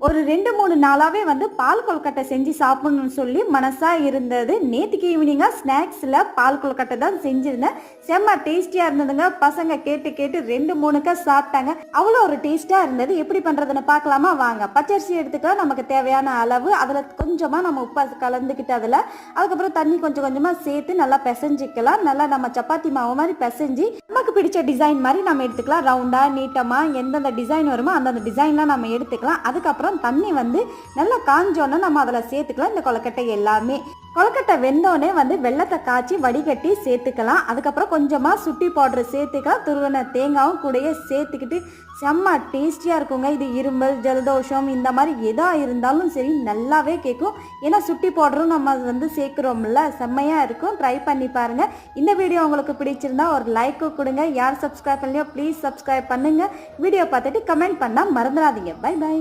ஒரு 2, 3 நாளாவே வந்து பால் கொழுக்கட்டை செஞ்சு சாப்பிடணும்னு சொல்லி மனசா இருந்தது. நேத்துக்கு ஈவினிங்கா ஸ்நாக்ஸ்ல பால் கொழுக்கட்டை தான் செஞ்சிருந்தேன். செம்ம டேஸ்டியா இருந்ததுங்க. பசங்க கேட்டு கேட்டு 2, 3க்க சாப்பிட்டாங்க. அவ்வளோ ஒரு டேஸ்டா இருந்தது. எப்படி பண்றதுன்னு பார்க்கலாமா வாங்க. பச்சரிசி எடுத்துக்கலாம், நமக்கு தேவையான அளவு. அதுல கொஞ்சமா நம்ம உப்பு கலந்துக்கிட்டு அதுக்கப்புறம் தண்ணி கொஞ்சம் கொஞ்சமா சேர்த்து நல்லா பிசைஞ்சிக்கலாம். நல்லா நம்ம சப்பாத்தி மாவு மாதிரி பிசைஞ்சு நமக்கு பிடிச்ச டிசைன் மாதிரி நம்ம எடுத்துக்கலாம். ரவுண்டா நீட்டமா எந்தெந்த டிசைன் வருமோ அந்தந்த டிசைன்லாம் நம்ம எடுத்துக்கலாம். அதுக்கப்புறம் தண்ணி வந்து நல்லா காஞ்சோன்னா நம்ம அதில் சேர்த்துக்கலாம். இந்த கொழுக்கட்டை எல்லாமே கொழுக்கட்டை வெந்தோடனே வந்து வெள்ளத்தை காய்ச்சி வடிகட்டி சேர்த்துக்கலாம். அதுக்கப்புறம் கொஞ்சமாக சுட்டி பவுடர் சேர்த்துக்கலாம். துருவன தேங்காயும் கூடயே சேர்த்துக்கிட்டு செம்ம டேஸ்டியாக இருக்குங்க. இது இருமல் ஜலதோஷம் இந்த மாதிரி எதாக இருந்தாலும் சரி நல்லாவே கேட்கும். ஏன்னா சுட்டி பவுடரும் நம்ம வந்து சேர்க்குறோம்ல, செம்மையாக இருக்கும். ட்ரை பண்ணி பாருங்கள். இந்த வீடியோ உங்களுக்கு பிடிச்சிருந்தா ஒரு லைக்கு கொடுங்க. யார் சப்ஸ்கிரைப் பண்ணலையோ ப்ளீஸ் சப்ஸ்கிரைப் பண்ணுங்கள். வீடியோ பார்த்துட்டு கமெண்ட் பண்ணால் மறந்துடாதீங்க. Bye by.